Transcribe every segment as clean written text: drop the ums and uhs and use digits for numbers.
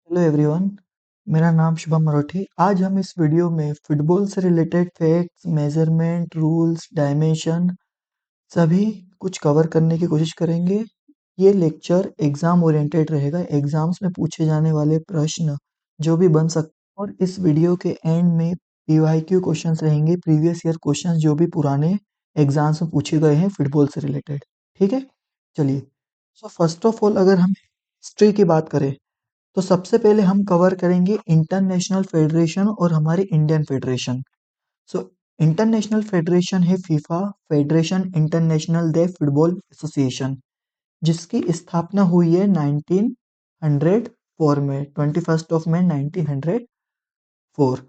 Hello everyone, मेरा नाम शुभम मरोठी। आज हम इस वीडियो में फुटबॉल से related facts, measurement, rules, dimension सभी कुछ कवर करने की कोशिश करेंगे। ये लेक्चर एग्जाम ओरिएंटेड रहेगा। एग्जाम्स में पूछे जाने वाले प्रश्न जो भी बन सकते, और इस वीडियो के एंड में पीवाईक्यू क्वेश्चंस रहेंगे, प्रीवियस ईयर क्वेश्चंस जो भी पुराने एग्जाम्स में पूछे गए हैं फुटबॉल से रिलेटेड। ठीक है, चलिए। सो फर्स्ट ऑफ ऑल अगर हम हिस्ट्री की बात करें तो सबसे पहले हम कवर करेंगे इंटरनेशनल फेडरेशन और हमारे Indian federation. So international federation है फीफा, फेडरेशन इंटरनेशनल दे फुटबॉल एसोसिएशन, जिसकी स्थापना हुई है 1904 में, 21 मई 1904।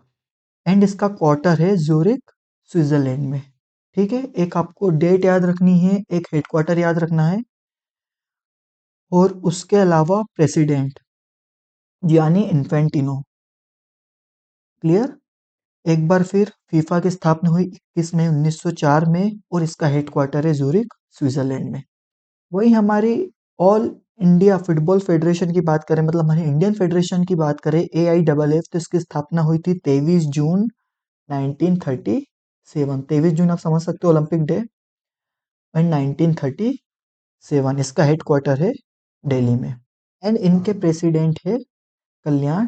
एंड इसका क्वार्टर है ज्यूरिक, स्विट्जरलैंड में। ठीक है, एक आपको डेट याद रखनी है, एक हेडक्वार्टर याद रखना है, और उसके अलावा प्रेसिडेंट यानी इन्फेंटिनो। क्लियर। एक बार फिर फीफा की स्थापना हुई 21 मई 1904 में, और इसका हेडक्वार्टर है ज्यूरिक, स्विट्जरलैंड में। वही हमारी ऑल इंडिया फुटबॉल फेडरेशन की बात करें, मतलब हमारी इंडियन फेडरेशन की बात करें, AIFF, तो इसकी स्थापना हुई थी 23 जून 1937। 23 जून आप समझ सकते हो, ओलंपिक डे, एंड 1937 इसका हेडक्वार्टर है दिल्ली में। एंड इनके प्रेसिडेंट है कल्याण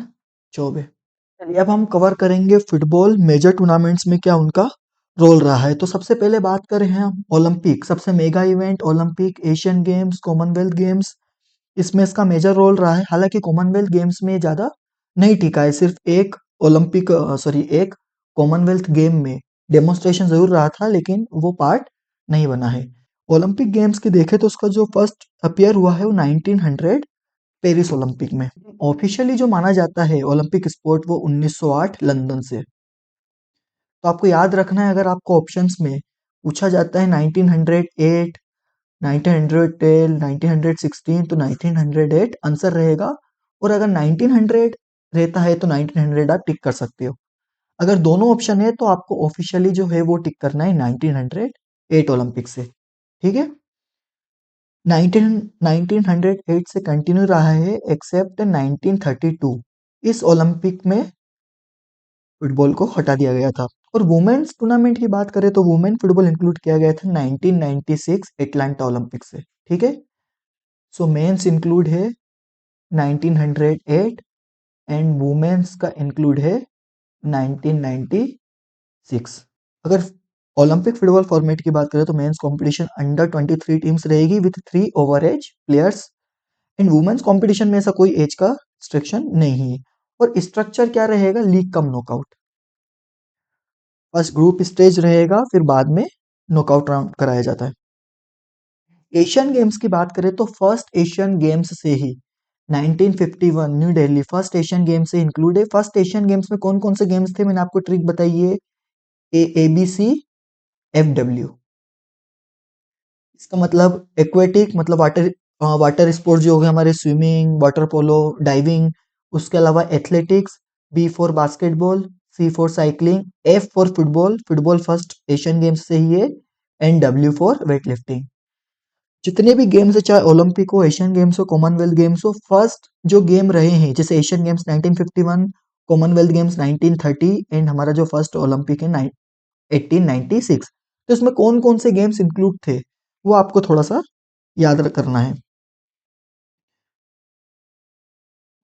चौबे। चलिए, अब हम कवर करेंगे फुटबॉल मेजर टूर्नामेंट्स में क्या उनका रोल रहा है। तो सबसे पहले बात करें हम ओलंपिक, सबसे mega event Olympic, Asian games, Commonwealth games, इसमें इसका मेजर रोल रहा है। हालांकि कॉमनवेल्थ गेम्स में ज़्यादा नहीं टिका है, सिर्फ एक ओलंपिक एक कॉमनवेल्थ गेम में डेमोन्स्ट्रेशन जरूर रहा था, लेकिन वो पार्ट नहीं बना है। ओलंपिक गेम्स की देखें तो उसका जो फर्स्ट अपियर हुआ है वो 1900 पेरिस ओलंपिक में। ऑफिशियली जो माना जाता है ओलंपिक स्पोर्ट वो 1908 लंदन से। तो आपको याद रखना है, अगर आपको ऑप्शंस में पूछा जाता है 1908, 1910, 1916, तो 1908 आंसर रहेगा। और अगर 1900 रहता है तो 1900 आप टिक कर सकते हो। अगर दोनों ऑप्शन है तो आपको ऑफिशियली जो है वो टिक करना है 1908 ओलंपिक से। ठीक है, 1908 से कंटिन्यू रहा है एक्सेप्ट 1932। इस ओलंपिक में फुटबॉल को हटा दिया गया था। और वुमेन्स टूर्नामेंट की बात करें तो वुमेन फुटबॉल इंक्लूड किया गया था 1996 एटलांटा ओलंपिक से। ठीक है, सो मेंस इंक्लूड है 1908 एंड वुमेन्स का इंक्लूड है 1996। अगर ओलंपिक फुटबॉल फॉर्मेट की बात करें तो मेंस कंपटीशन अंडर 23 टीम्स रहेगी with 3 over age players. In women's competition में ऐसा कोई एज का रिस्ट्रिक्शन नहीं है। और स्ट्रक्चर क्या रहेगा, league cum knockout. First group stage रहेगा, फिर बाद में नॉकआउट राउंड कराया जाता है। एशियन गेम्स की बात करें तो फर्स्ट एशियन गेम्स से ही 1951 new Delhi first Asian games से इंक्लूड है। फर्स्ट एशियन गेम्स में कौन कौन से गेम्स थे, मैंने आपको ट्रिक बताई है, ABCFW। इसका मतलब एक्वेटिक मतलब वाटर, वाटर स्पोर्ट जो हो गए हमारे, स्विमिंग, वाटर पोलो, डाइविंग। उसके अलावा athletics, B for basketball, C for cycling, F for football, football first Asian games से ही है, and W for weight lifting. जितने भी गेम्स है, चाहे ओलंपिक हो, एशियन गेम्स हो, कॉमनवेल्थ गेम्स हो, फर्स्ट जो गेम रहे हैं, जैसे Asian games 1951, Commonwealth games 1930, and हमारा जो फर्स्ट ओलंपिक है 1896। तो इसमें कौन कौन से गेम्स इंक्लूड थे वो आपको थोड़ा सा याद करना है।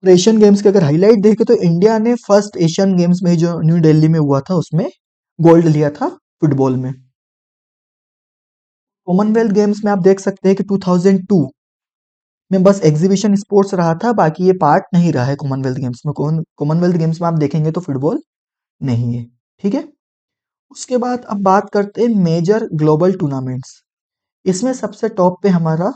और एशियन गेम्स के अगर हाईलाइट देखें तो इंडिया ने फर्स्ट एशियन गेम्स में जो न्यू दिल्ली में हुआ था उसमें गोल्ड लिया था फुटबॉल में। कॉमनवेल्थ गेम्स में आप देख सकते हैं कि 2002 में बस एग्जीबिशन स्पोर्ट्स रहा था, बाकी ये पार्ट नहीं रहा है कॉमनवेल्थ गेम्स में। कॉमनवेल्थ गेम्स में आप देखेंगे तो फुटबॉल नहीं है। ठीक है, उसके बाद अब बात करते हैं मेजर ग्लोबल टूर्नामेंट्स। इसमें सबसे टॉप पे हमारा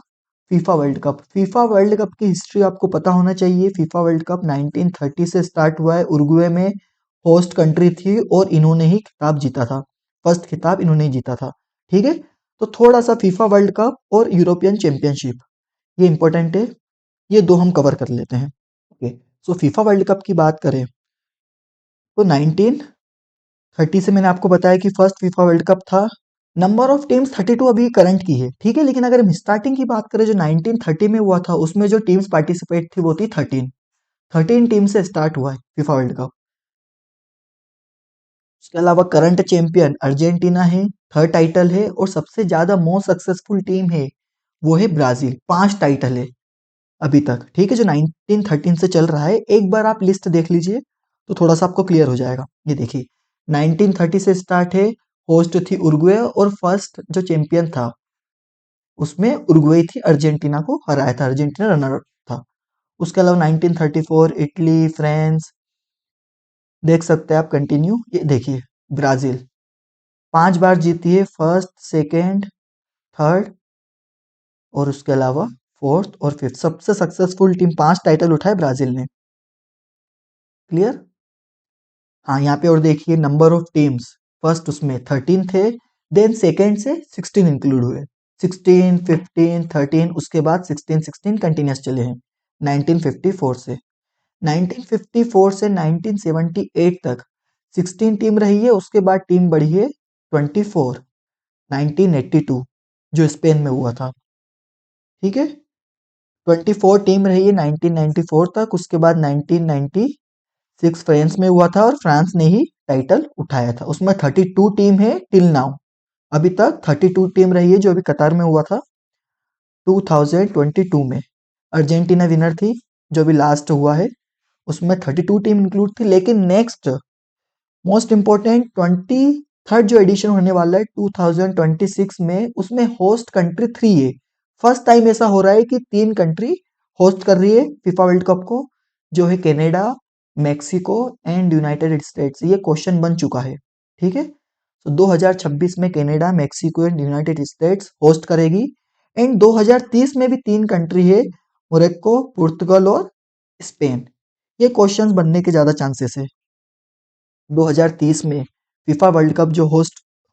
FIFA World cup. FIFA World cup की हिस्ट्री आपको पता होना चाहिए। फीफा वर्ल्ड कप 1930 से स्टार्ट हुआ है, उरुग्वे में होस्ट कंट्री थी और इन्होंने ही खिताब जीता था। फर्स्ट खिताब इन्होंने ही जीता था। ठीक है, तो थोड़ा सा फीफा वर्ल्ड कप और यूरोपियन चैंपियनशिप ये इंपॉर्टेंट है, ये दो हम कवर कर लेते हैं। ओके, सो फीफा वर्ल्ड कप की बात करें तो 1930 से मैंने आपको बताया कि फर्स्ट फीफा वर्ल्ड कप था। नंबर ऑफ टीम्स 32 अभी करंट की है। ठीक है, लेकिन अगर हम स्टार्टिंग की बात करें जो 1930 में हुआ था, उसमें जो टीम्स पार्टिसिपेट थी वो थी 13। 13 टीम से स्टार्ट हुआ है फीफा वर्ल्ड कप। उसके अलावा करंट चैंपियन अर्जेंटीना है, थर्ड टाइटल है, और सबसे ज्यादा मोस्ट सक्सेसफुल टीम है वो है ब्राजील, 5 टाइटल है अभी तक, ठीक है, जो 1913 से चल रहा है। एक बार आप लिस्ट देख लीजिए तो थोड़ा सा आपको क्लियर हो जाएगा। ये देखिए 1930 से स्टार्ट है, होस्ट थी उरुग्वे, और फर्स्ट जो चैंपियन था उसमें उरुग्वे थी, अर्जेंटीना को हराया था, अर्जेंटीना रनर अप था। उसके अलावा 1934 इटली, फ्रांस, देख सकते हैं आप, कंटिन्यू। ये देखिए ब्राजील 5 बार जीती है, फर्स्ट, सेकेंड, थर्ड, और उसके अलावा फोर्थ और फिफ्थ, सबसे सक्सेसफुल टीम, 5 टाइटल उठाए ब्राजील ने। क्लियर। हाँ, यहाँ पे और देखिए नंबर ऑफ टीम्स, फर्स्ट उसमें 13 थे, देन सेकेंड से 16 इंक्लूड हुए, 16, 15, 13, उसके बाद 16 16 कंटिन्यूस चले हैं 1954 से। 1954 से 1978 तक 16 टीम रही है, उसके बाद टीम बढ़ी है 24, 1982 जो स्पेन में हुआ था, ठीक है। 24 टीम रही है 1994 तक, उसके बाद 1996 फ्रांस में हुआ था और फ्रांस ने ही टाइटल उठाया था। उसमें 32 टीम है टिल नाउ, अभी तक 32 टीम रही है, जो अभी कतार में हुआ था 2022 में। अर्जेंटीना विनर थी, जो अभी लास्ट हुआ है, उसमें 32 टीम इंक्लूड थी। लेकिन नेक्स्ट मोस्ट इंपॉर्टेंट 23rd जो एडिशन होने वाला है 2026 में, उसमें होस्ट कंट्री 3 है। फर्स्ट टाइम ऐसा हो रहा है कि 3 कंट्री होस्ट कर रही है फीफा वर्ल्ड कप को, जो है Canada, Mexico and United states. ये क्वेश्चन बन चुका है, ठीक है। तो 2026 में Canada, Mexico and United states host करेगी। एंड 2030 में भी 3 कंट्री है, मोरक्को, पुर्तगाल और स्पेन। ये क्वेश्चंस बनने के ज्यादा चांसेस है। 2030 में फीफा वर्ल्ड कप जो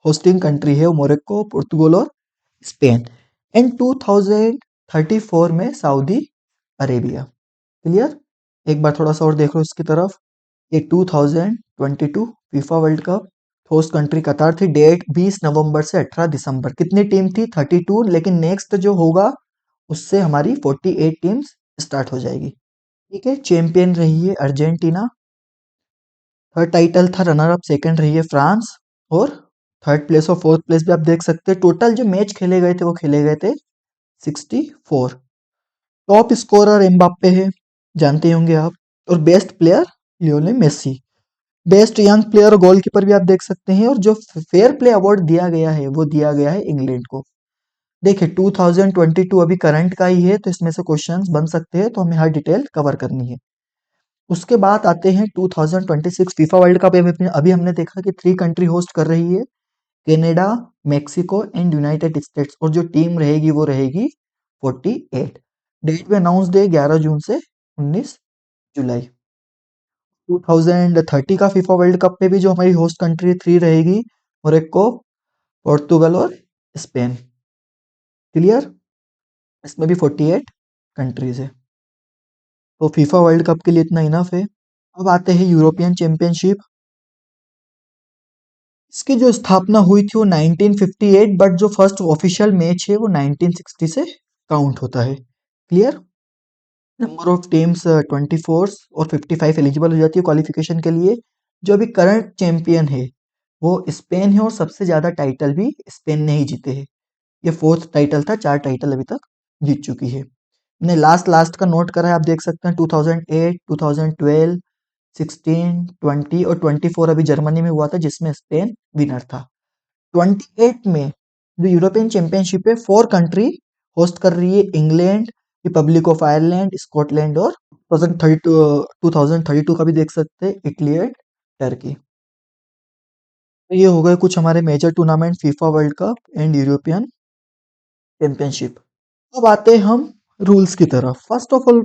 होस्टिंग कंट्री है वो मोरक्को, पुर्तगाल और स्पेन। एंड 2034 में सऊदी अरेबिया। क्लियर। एक बार थोड़ा सा और देख लो इसकी तरफ। ये 2022 FIFA World cup, host country कतार थी, डेट 20 नवंबर से 18 दिसंबर। कितनी टीम थी? 32, लेकिन नेक्स्ट जो होगा उससे हमारी 48 टीम्स स्टार्ट हो जाएगी, ठीक है। चैंपियन रही है अर्जेंटीना, थर्ड टाइटल था, रनर अप सेकंड रही है फ्रांस, और थर्ड प्लेस और फोर्थ प्लेस भी आप देख सकते हैं। टोटल जो मैच खेले गए थे वो खेले गए थे 64। टॉप स्कोरर एम्बाप्पे है, जानते होंगे आप, और best player Lionel Messi. Best young player और गोलकीपर भी आप देख सकते हैं। और जो फेयर प्ले अवार्ड दिया गया है वो दिया गया है इंग्लैंड को। देखिए 2022 अभी करंट का ही है, तो इसमें से क्वेश्चंस बन सकते हैं, तो हमें हर डिटेल कवर करनी है। उसके बाद आते हैं 2026 फीफा वर्ल्ड कप। अभी हमने देखा कि 3 कंट्री होस्ट कर रही है, Canada, Mexico and United states, और जो टीम रहेगी वो रहेगी 48। डेट में अनाउंस है 11 जून से 19 जुलाई। 2030 का फीफा वर्ल्ड कप में भी जो हमारी होस्ट कंट्री 3 रहेगी, मोरक्को, पोर्तुगल और स्पेन। क्लियर। इसमें भी 48 कंट्रीज है। तो फीफा वर्ल्ड कप के लिए इतना इनफ है। अब आते हैं यूरोपियन चैंपियनशिप। इसकी जो स्थापना हुई थी वो 1958, बट जो फर्स्ट ऑफिशियल मैच है वो 1960 से काउंट होता है। क्लियर। नंबर ऑफ टीम्स 24 और 55 एलिजिबल हो जाती है क्वालिफिकेशन के लिए। जो अभी करंट चैंपियन है वो स्पेन है, और सबसे ज्यादा टाइटल भी स्पेन ने ही जीते हैं। ये फोर्थ टाइटल था, 4 टाइटल अभी तक जीत चुकी है। मैंने लास्ट लास्ट का नोट करा है, आप देख सकते हैं 2008, 2012, 16, 20 और 24 अभी जर्मनी में हुआ था, जिसमें स्पेन विनर था। 28 में जो यूरोपियन चैंपियनशिप है 4 कंट्री होस्ट कर रही है, England, Republic of Ireland, Scotland और 2032 का भी देख सकते हैं, इटली एंड टर्की। तो ये हो गए कुछ हमारे major tournament, FIFA World Cup and European championship. अब आते हैं हम रूल्स की तरफ। फर्स्ट ऑफ ऑल,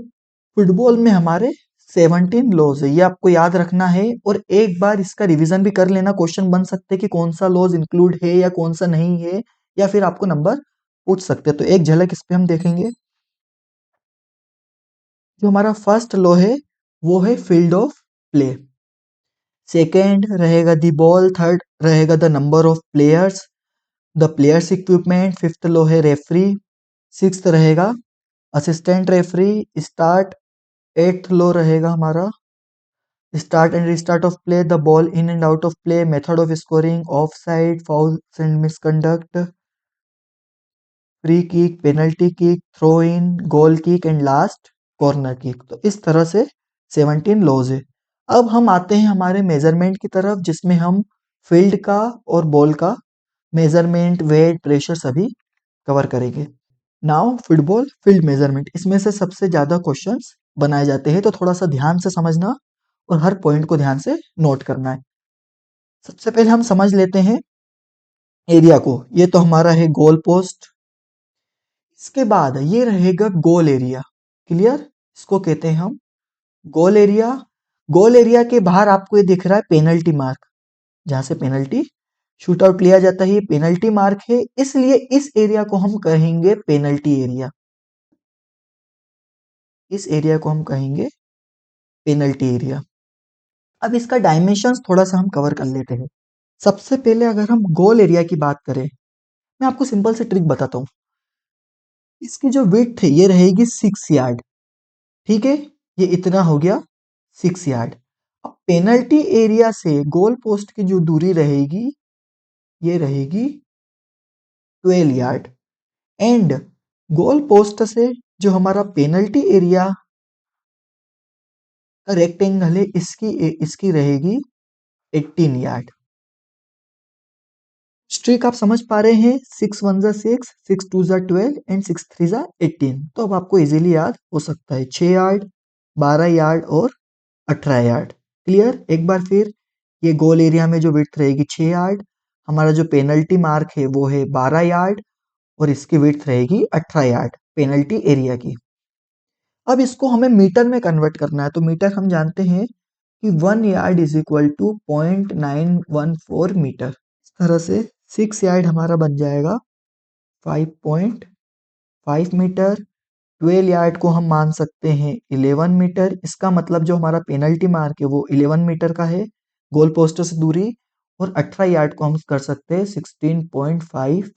फुटबॉल में हमारे 17 लॉज है, ये आपको याद रखना है, और एक बार इसका रिवीजन भी कर लेना। क्वेश्चन बन सकते हैं कि कौन सा लॉज इंक्लूड है या कौन सा नहीं है, या फिर आपको नंबर पूछ सकते हैं। तो एक झलक इस पे हम देखेंगे। जो हमारा फर्स्ट लॉ है वो है फील्ड ऑफ प्ले। सेकेंड रहेगा द बॉल, थर्ड रहेगा the number of players, the players equipment, fifth law है रेफरी, सिक्स्थ रहेगा assistant referee, start eighth law रहेगा हमारा start and restart of play, the ball in and out of play, method of scoring, off side, fouls and misconduct, free kick, penalty kick, throw in, goal kick and last corner kick. तो इस तरह से 17 laws है। अब हम आते हैं हमारे मेजरमेंट की तरफ, जिसमें हम फील्ड का और बॉल का मेजरमेंट, वेट, प्रेशर सभी कवर करेंगे। नाउ फुटबॉल फील्ड मेजरमेंट, इसमें से सबसे ज्यादा क्वेश्चंस बनाए जाते हैं, तो थोड़ा सा ध्यान से समझना और हर पॉइंट को ध्यान से नोट करना है। सबसे पहले हम समझ लेते हैं एरिया को। ये तो हमारा है गोल पोस्ट। इसके बाद ये रहेगा गोल एरिया। क्लियर? इसको कहते हैं हम गोल एरिया। गोल एरिया के बाहर आपको ये दिख रहा है पेनल्टी मार्क, जहां से पेनल्टी शूट आउट लिया जाता है, ये पेनल्टी मार्क है, इसलिए इस एरिया को हम कहेंगे पेनल्टी एरिया। इस एरिया को हम कहेंगे पेनल्टी एरिया। अब इसका डायमेंशंस थोड़ा सा हम कवर कर लेते हैं। सबसे पहले अगर हम गोल एरिया की बात करें, मैं आपको सिंपल सी ट्रिक बताता हूँ। इसकी जो विड्थ है ये रहेगी 6 यार्ड। ठीक है, ये इतना हो गया 6 यार्ड। अब पेनल्टी एरिया से गोल पोस्ट की जो दूरी रहेगी ये रहेगी 12 यार्ड। एंड गोल पोस्ट से जो हमारा पेनल्टी एरिया का रेक्टेंगल है इसकी रहेगी 18 यार्ड। स्ट्रिक आप समझ पा रहे हैं? 6 1 जा 6, 6 2 जा 12 एंड 6 3 जा 18। तो अब आपको इजीली याद हो सकता है 6 यार्ड, 12 यार्ड और 18 यार्ड। क्लियर? एक बार फिर, ये गोल एरिया में जो विड्थ रहेगी 6 यार्ड, हमारा जो पेनल्टी मार्क है वो है 12 यार्ड और इसकी विड्थ रहेगी 18 यार्ड पेनल्टी एरिया की। अब इसको हमें मीटर में कन्वर्ट करना है, तो मीटर हम जानते हैं कि 1 yard is equal to 0.914 metre. इस तरह से 6 यार्ड हमारा बन जाएगा 5.5 मीटर। 12 यार्ड को हम मान सकते हैं 11 मीटर। इसका मतलब जो हमारा पेनल्टी मार्क है वो 11 मीटर का है गोल पोस्ट से दूरी। और 18 यार्ड को हम कर सकते हैं 16.5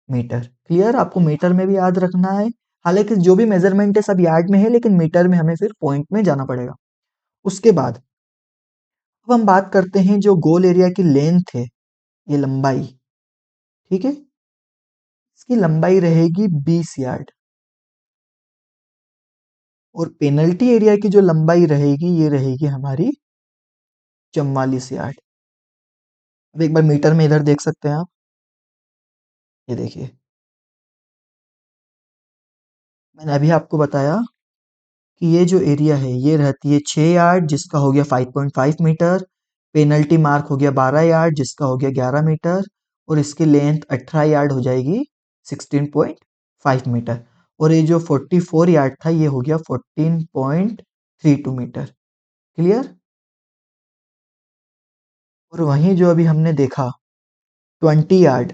मीटर। क्लियर? आपको मीटर में भी याद रखना है। हालांकि जो भी मेजरमेंट है सब यार्ड में है, लेकिन मीटर में हमें फिर पॉइंट में जाना पड़ेगा। उसके बाद अब हम बात करते हैं जो गोल एरिया की लेंथ है, ये लंबाई। ठीक है, इसकी लंबाई रहेगी 20 यार्ड और पेनल्टी एरिया की जो लंबाई रहेगी ये रहेगी हमारी 44 यार्ड। अब एक बार मीटर में इधर देख सकते हैं आप, ये देखिए मैंने अभी आपको बताया कि ये जो एरिया है ये रहती है 6 यार्ड, जिसका हो गया 5.5 मीटर। पेनल्टी मार्क हो गया 12 यार्ड, जिसका हो गया 11 मीटर। और इसकी लेंथ 18 यार्ड हो जाएगी 16.5 मीटर। और ये जो 44 यार्ड था ये हो गया 14.32 मीटर। क्लियर? और वहीं जो अभी हमने देखा 20 यार्ड,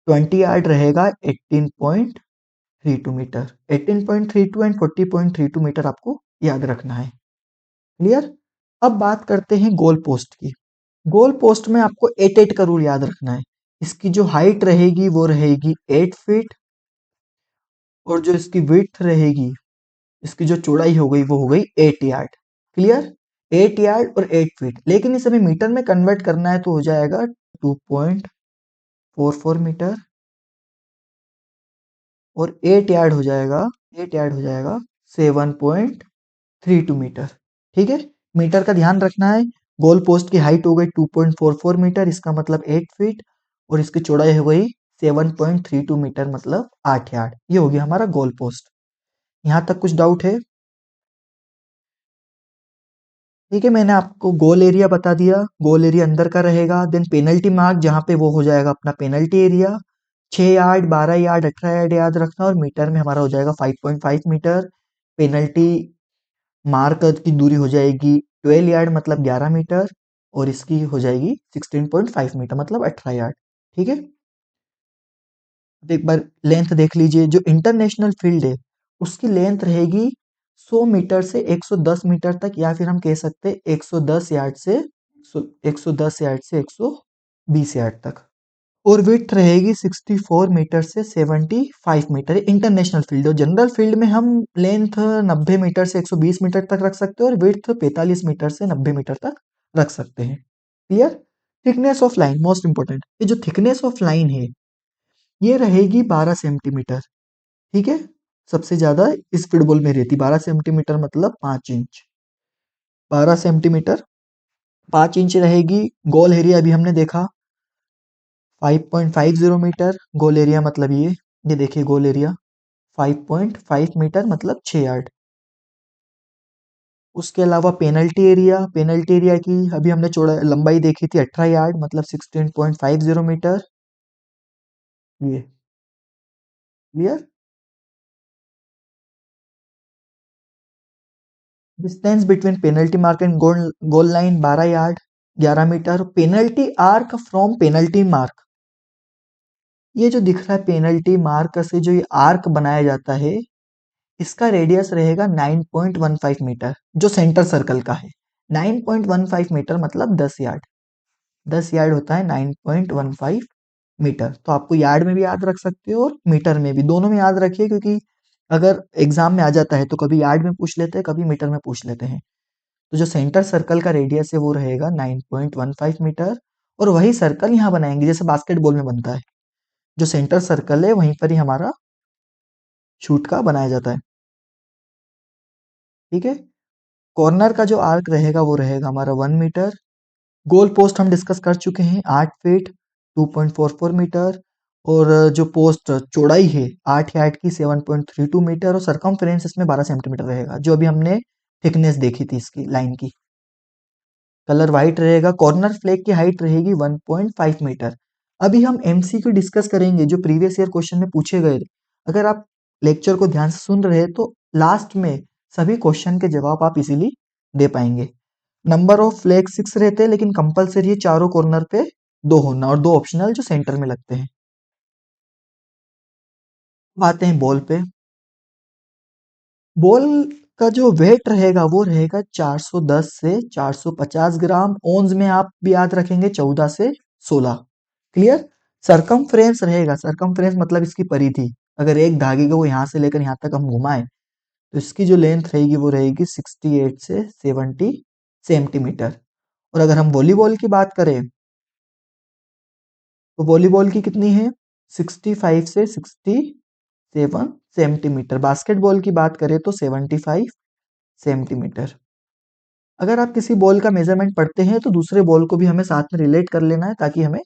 20 यार्ड रहेगा 18.32 मीटर। 18.32 एंड 40.32 मीटर आपको याद रखना है। क्लियर? अब बात करते हैं गोल पोस्ट की। गोल पोस्ट में आपको 8 का रूल याद रखना है। इसकी जो हाइट रहेगी वो रहेगी 8 फीट और जो इसकी विड्थ रहेगी, इसकी जो चौड़ाई हो गई वो हो गई 8 यार्ड। क्लियर? 8 यार्ड और 8 फीट, लेकिन इसे हमें मीटर में कन्वर्ट करना है तो हो जाएगा 2.44 मीटर और 8 यार्ड हो जाएगा 7.32 मीटर। ठीक है, मीटर का ध्यान रखना है। गोल पोस्ट की हाइट हो गई 2.44 मीटर, इसका मतलब 8 फीट और इसकी चौड़ाई हो गई 7.32 मीटर, मतलब 8 यार्ड। ये हो गया हमारा गोल पोस्ट। यहाँ तक कुछ डाउट है? ठीक है, मैंने आपको गोल एरिया बता दिया, गोल एरिया अंदर का रहेगा। देन पेनल्टी मार्क, जहाँ पे वो हो जाएगा अपना penalty area. 6 yard, 12 yard, 18 yard याद रखना। और मीटर में हमारा हो जाएगा 5.5 मीटर। पेनल्टी मार्क की दूरी हो जाएगी 12 यार्ड, मतलब 11 मीटर। और इसकी हो जाएगी 16.5 मीटर, मतलब 18 यार्ड। ठीक है, अब एक बार लेंथ देख लीजिए। जो इंटरनेशनल फील्ड है उसकी लेंथ रहेगी 100 मीटर से 110 मीटर तक, या फिर हम कह सकते हैं 110 यार्ड से 120 यार्ड तक। और विड्थ रहेगी 64 मीटर से 75 मीटर। इंटरनेशनल फील्ड और जनरल फील्ड में हम लेंथ 90 मीटर से 120 मीटर तक रख सकते हैं और विड्थ 45 मीटर से 90 मीटर तक रख सकते हैं। Clear. Thickness of line most important, ये जो थिकनेस ऑफ लाइन है ये रहेगी 12 सेंटीमीटर। ठीक है, सबसे ज्यादा इस फुटबॉल में रहती 12 सेंटीमीटर मतलब 5 इंच। 12 सेंटीमीटर 5 इंच रहेगी। गोल एरिया अभी हमने देखा 5.50 मीटर गोल एरिया, मतलब ये देखिए गोल एरिया 5.5 मीटर मतलब 6 यार्ड। उसके अलावा पेनल्टी एरिया की अभी हमने चौड़ा लंबाई देखी थी 18 यार्ड मतलब 16.50 मीटर। ये clear. Distance between penalty mark and goal goal line 12 yard 11 metre. Penalty arc from penalty mark, ये जो दिख रहा है पेनल्टी मार्क से जो ये आर्क बनाया जाता है इसका रेडियस रहेगा 9.15 मीटर जो सेंटर सर्कल का है। 9.15 मीटर मतलब 10 यार्ड। 10 यार्ड होता है 9.15 मीटर। तो आपको यार्ड में भी याद रख सकते हो और मीटर में भी, दोनों में याद रखिए क्योंकि अगर एग्जाम में आ जाता है तो कभी यार्ड में पूछ लेते हैं कभी मीटर में पूछ लेते हैं। तो जो सेंटर सर्कल का रेडियस है वो रहेगा 9.15 मीटर। और वही सर्कल यहाँ बनाएंगे जैसे बास्केटबॉल में बनता है, जो सेंटर सर्कल है वहीं पर ही हमारा शूट का बनाया जाता है। ठीक है। कॉर्नर का जो आर्क रहेगा वो रहेगा हमारा 1 मीटर। गोल पोस्ट हम डिस्कस कर चुके हैं 8 फीट 2.44 मीटर। और जो पोस्ट चौड़ाई है 8 यार्ड की 7.32 मीटर और सरकमफ्रेंस इसमें 12 सेंटीमीटर रहेगा जो अभी हमने थिकनेस देखी थी इसकी लाइन की। कलर व्हाइट रहेगा। कॉर्नर फ्लैग की हाइट रहेगी 1.5 मीटर। अभी हम एमसीक्यू डिस्कस करेंगे जो प्रीवियस ईयर क्वेश्चन में पूछे गए। अगर आप लेक्चर को ध्यान से सुन रहे हैं तो लास्ट में सभी क्वेश्चन के जवाब आप इजीली दे पाएंगे। नंबर ऑफ फ्लैग 6 रहते हैं लेकिन कंपलसरी है चारों कॉर्नर पे 2 होना और 2 ऑप्शनल जो सेंटर में लगते हैं। अब आते हैं बॉल पे। बॉल का जो वेट रहेगा वो रहेगा 410 से 450 ग्राम। ओंस में आप भी याद रखेंगे 14 से 16। क्लियर। सरकमफ्रेंस रहेगा, सरकमफ्रेंस मतलब इसकी परिधि। अगर एक धागे को यहाँ से लेकर यहाँ तक हम घुमाएं तो इसकी जो लेंथ रहेगी वो रहेगी 68 से 70 सेंटीमीटर। और अगर हम वॉलीबॉल की बात करें तो वॉलीबॉल की कितनी है 65 से 67 सेंटीमीटर। बास्केटबॉल की बात करें तो 75 सेंटीमीटर। अगर आप किसी बॉल का मेजरमेंट पढ़ते हैं तो दूसरे बॉल को भी हमें साथ में रिलेट कर लेना है ताकि हमें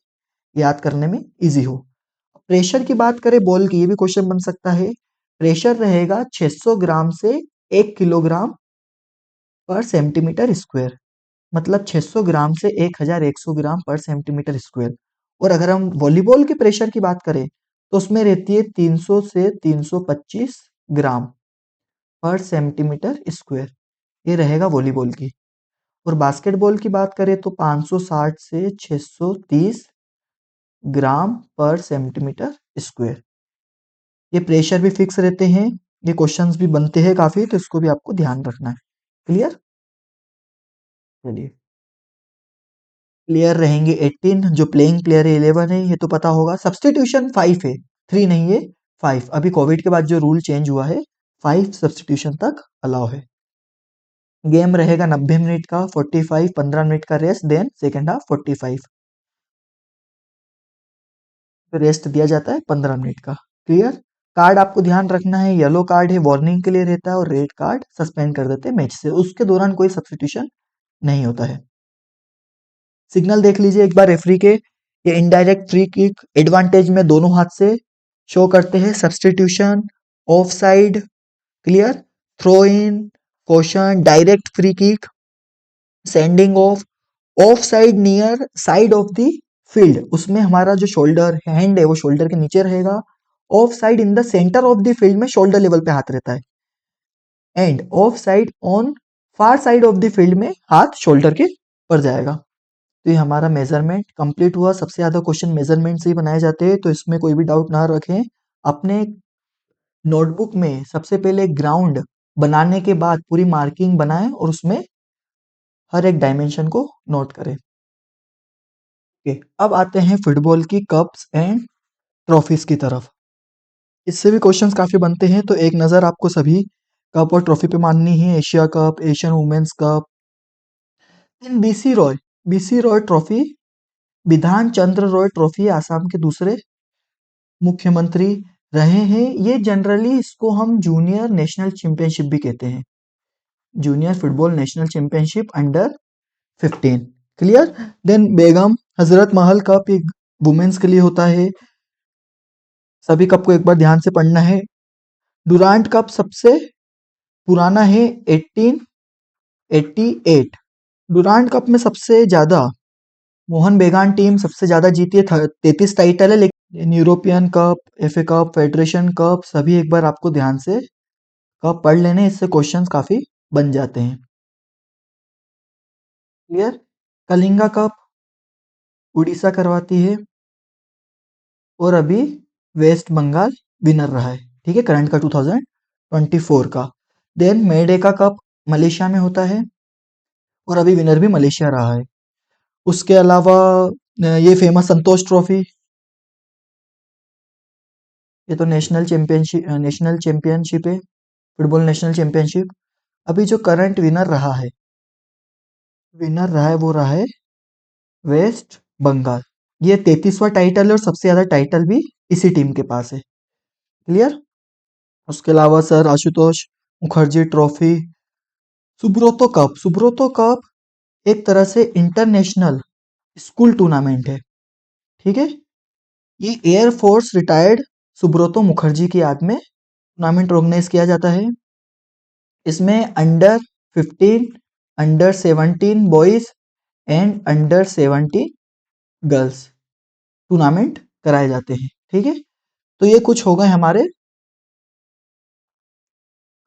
याद करने में इजी हो। प्रेशर की बात करें बॉल की, ये भी क्वेश्चन बन सकता है। प्रेशर रहेगा 600 ग्राम से 1 किलोग्राम पर सेंटीमीटर स्क्वायर, मतलब 600 ग्राम से 1100 ग्राम पर सेंटीमीटर स्क्वायर। और अगर हम वॉलीबॉल के प्रेशर की बात करें तो उसमें रहती है 300 से 325 ग्राम पर सेंटीमीटर स्क्वायर। ये रहेगा वॉलीबॉल की। और बास्केटबॉल की बात करें तो 560 से 630 ग्राम पर सेंटीमीटर स्क्वायर। ये प्रेशर भी फिक्स रहते हैं। ये क्वेश्चंस भी बनते हैं काफी, तो इसको भी आपको ध्यान रखना है। क्लियर। चलिए, प्लेयर रहेंगे 18, जो प्लेइंग प्लेयर है 11 है, ये तो पता होगा। सब्स्टिट्यूशन 5 है, 3 नहीं है 5। अभी कोविड के बाद जो रूल चेंज हुआ है 5 सब्स्टिट्यूशन तक अलाउ है। गेम रहेगा 90 मिनट का 45, 15 मिनट का rest, then second half 45 rest दिया जाता है 15 मिनट का। क्लियर। कार्ड आपको ध्यान रखना है, येलो कार्ड है वार्निंग के लिए रहता है और रेड कार्ड सस्पेंड कर देते हैं मैच से। उसके दौरान कोई सब्स्टिट्यूशन नहीं होता है। सिग्नल देख लीजिए एक बार रेफरी के। ये इनडायरेक्ट फ्री किक एडवांटेज में दोनों हाथ से शो करते हैं। Substitution, off side, clear, throw in, caution, direct free kick, sending off side near side of the field, उसमें हमारा जो शोल्डर हैंड है वो शोल्डर के नीचे रहेगा। Of side in the centre of the field में शोल्डर लेवल पे हाथ रहता है। End of side on far side of the field में हाथ शोल्डर के ऊपर जाएगा। तो ये हमारा मेजरमेंट कंप्लीट हुआ। सबसे ज्यादा क्वेश्चन मेजरमेंट से ही बनाए जाते हैं तो इसमें कोई भी डाउट ना रखें। अपने नोटबुक में सबसे पहले ग्राउंड बनाने के बाद पूरी मार्किंग बनाएं और उसमें हर एक डायमेंशन को नोट करें। ओके, अब आते हैं फुटबॉल की कप्स एंड ट्रॉफीज की तरफ। इससे भी क्वेश्चंस काफी बनते हैं, तो एक नजर आपको सभी कप और ट्रॉफी पे माननी है। Asia cup, Asian women's cup, in BC Roy trophy, Bidhan Chandra Roy trophy Assam के दूसरे मुख्यमंत्री रहे हैं। ये जनरली इसको हम जूनियर नेशनल चैंपियनशिप भी कहते हैं, junior football national championship under 15। Clear. Then Begum Hazrat Mahal cup एक वुमेन्स के लिए होता है। सभी कप को एक बार ध्यान से पढ़ना है। डुरांट कप सबसे पुराना है 1888। डुरांट कप में सबसे ज्यादा मोहन बेगान टीम सबसे ज्यादा जीती है, 33 टाइटल है। लेकिन European cup, FA cup, federation cup सभी एक बार आपको ध्यान से कप पढ़ लेने, इससे क्वेश्चंस काफी बन जाते हैं। क्लियर। कलिंगा कप उड़ीसा करवाती है और अभी वेस्ट बंगाल विनर रहा है। ठीक है, करंट का 2024 का। देन मेडेका कप मलेशिया में होता है और अभी विनर भी मलेशिया रहा है। उसके अलावा ये फेमस संतोष ट्रॉफी, ये तो नेशनल चैंपियनशिप है, फुटबॉल नेशनल चैंपियनशिप। अभी जो करंट विनर रहा है वो रहा है वेस्ट बंगाल। ये 33वां टाइटल है और सबसे ज्यादा टाइटल भी इसी टीम के पास है। क्लियर। उसके अलावा sir Ashutosh Mukherjee trophy, Subroto cup एक तरह से इंटरनेशनल स्कूल टूर्नामेंट है। ठीक है, ये एयरफोर्स रिटायर्ड सुब्रोतो मुखर्जी की याद में टूर्नामेंट ऑर्गेनाइज किया जाता है। इसमें under 15, under 17 boys and under 17 girls tournament कराए जाते हैं। ठीक है, तो ये कुछ हो गए हमारे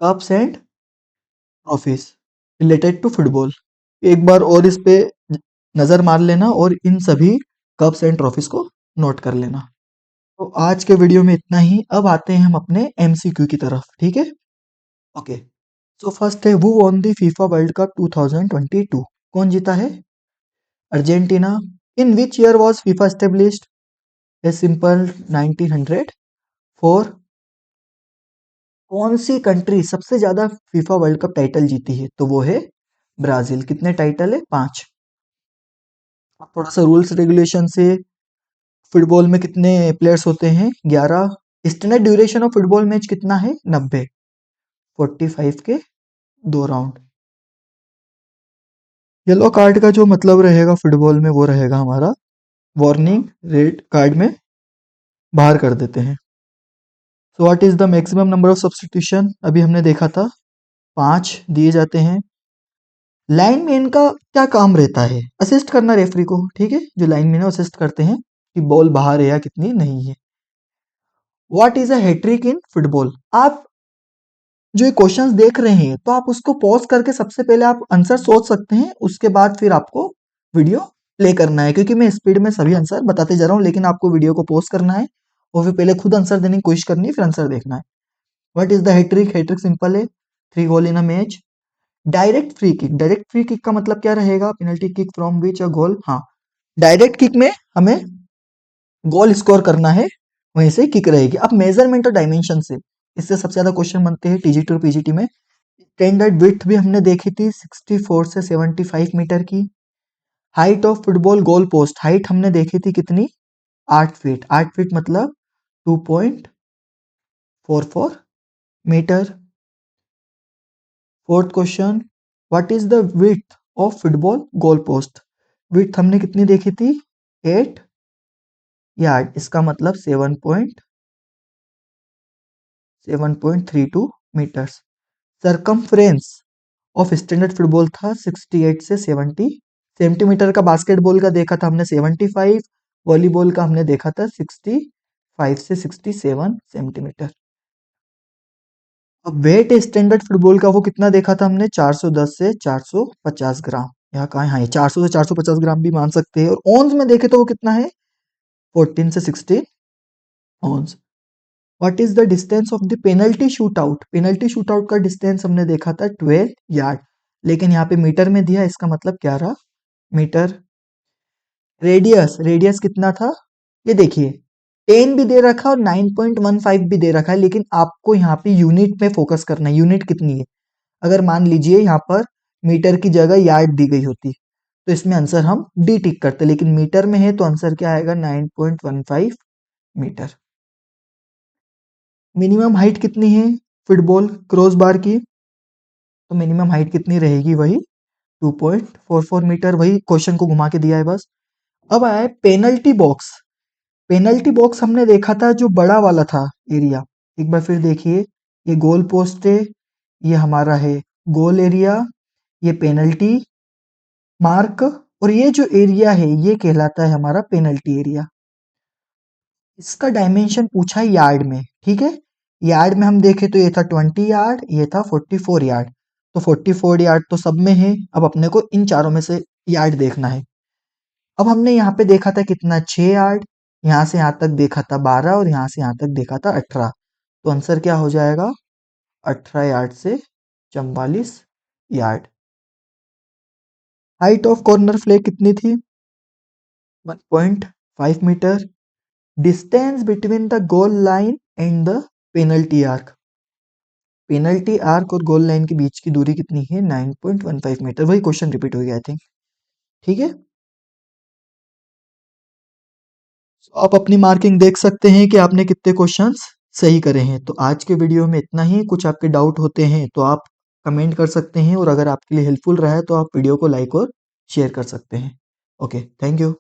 cups and trophies related to football. एक बार और इस पे नजर मार लेना और इन सभी कप्स एंड ट्रॉफीज को नोट कर लेना। तो आज के वीडियो में इतना ही। अब आते हैं हम अपने एमसीक्यू की तरफ। ठीक है, ओके। सो फर्स्ट है, who won the FIFA World cup 2022? कौन जीता है? Argentina. In which year was FIFA established? A simple 1904। कौन सी कंट्री सबसे ज्यादा फीफा वर्ल्ड कप टाइटल जीती है? तो वो है ब्राजील। कितने टाइटल है? 5। अब थोड़ा सा रूल्स रेगुलेशन से, फुटबॉल में कितने प्लेयर्स होते हैं? 11। Standard duration of football match कितना है? 90। 45 के 2 राउंड। येलो कार्ड का जो मतलब रहेगा फुटबॉल में वो रहेगा हमारा वार्निंग, रेड कार्ड में बाहर कर देते हैं। So what is the maximum number of substitution? अभी हमने देखा था 5 दिए जाते हैं। लाइन मैन का क्या काम रहता है? असिस्ट करना रेफरी को। ठीक है, जो लाइन मैन है असिस्ट करते हैं कि बॉल बाहर है या कितनी नहीं है। What is a hat trick in football? आप जो ये क्वेश्चंस देख रहे हैं तो आप उसको पॉज करके सबसे पहले आप आंसर सोच सकते हैं, उसके बाद फिर आपको वीडियो प्ले करना है, क्योंकि मैं स्पीड में सभी आंसर बताते जा रहा हूँ, लेकिन आपको वीडियो को पॉज करना है और फिर पहले खुद आंसर देने की कोशिश करनी है, फिर आंसर देखना है। What is the hattrick? Hattrick simple है, 3 goal in a match. Direct free kick का मतलब क्या रहेगा? Penalty kick from which a goal. हाँ, डायरेक्ट किक में हमें गोल स्कोर करना है, वहीं से किक रहेगी। अब मेजरमेंट और डायमेंशन से इससे सबसे ज्यादा क्वेश्चन बनते हैं टीजीटी और पीजीटी में। स्टैंडर्ड विड्थ भी हमने देखी थी 64 से 75 मीटर की। Height of football goal post, height हमने देखी थी कितनी? 8 फीट। 8 फीट मतलब 2.44 metre. Fourth question, what is the width of football goal post? Width हमने कितनी देखी थी? 8 यार्ड। इसका मतलब 7.32 metres. Circumference of standard football था 68 से 70 सेंटीमीटर का। बास्केटबॉल का देखा था हमने 75, वॉलीबॉल का हमने देखा था 65 से 67 सेंटीमीटर। अब वेट स्टैंडर्ड फुटबॉल का वो कितना देखा था हमने? 410 से 450 ग्राम। यहाँ कहाँ है? हाँ, ये 400 से 450 ग्राम भी मान सकते हैं। और ऑन्स में देखे तो वो कितना है? 14 से 16 ounces. What is the distance of the penalty shootout? Penalty shootout का डिस्टेंस हमने देखा था 12 यार्ड, लेकिन यहाँ पे मीटर में दिया, इसका मतलब क्या रहा? मीटर। रेडियस कितना था, ये देखिए 10 भी दे रखा और 9.15 भी दे रखा है, लेकिन आपको यहाँ पे यूनिट में फोकस करना है। यूनिट कितनी है, अगर मान लीजिए यहाँ पर मीटर की जगह यार्ड दी गई होती तो इसमें आंसर हम डी टिक करते, लेकिन मीटर में है तो आंसर क्या आएगा 9.15 मीटर। मिनिमम हाइट कितनी है फुटबॉल क्रॉस बार की, तो मिनिमम हाइट कितनी रहेगी, वही 2.44 मीटर। वही क्वेश्चन को घुमा के दिया है बस। अब आया है पेनल्टी बॉक्स। पेनल्टी बॉक्स हमने देखा था जो बड़ा वाला था एरिया, एक बार फिर देखिए, ये गोल पोस्ट है, ये हमारा है गोल एरिया, ये पेनल्टी मार्क, और ये जो एरिया है ये कहलाता है हमारा पेनल्टी एरिया। इसका डायमेंशन पूछा है यार्ड में, ठीक है। यार्ड में हम देखें तो ये था 20 यार्ड, ये था 44 यार्ड, तो 44 यार्ड तो सब में है। अब अपने को इन चारों में से यार्ड देखना है। अब हमने यहाँ पे देखा था कितना 6 यार्ड, यहाँ से यहाँ तक देखा था 12 और यहाँ से यहाँ तक देखा था 18, तो आंसर क्या हो जाएगा 18 यार्ड से 44 yard. Height of corner flag कितनी थी 1.5 metre. Distance between the goal line and the penalty arc, penalty arc और गोल लाइन के बीच की दूरी कितनी है 9.15 मीटर। वही क्वेश्चन रिपीट हो गया आई थिंक, ठीक है। आप अपनी मार्किंग देख सकते हैं कि आपने कितने क्वेश्चंस सही करे हैं। तो आज के वीडियो में इतना ही। कुछ आपके डाउट होते हैं तो आप कमेंट कर सकते हैं, और अगर आपके लिए हेल्पफुल रहा है तो आप वीडियो को लाइक और शेयर कर सकते हैं। Okay, thank you.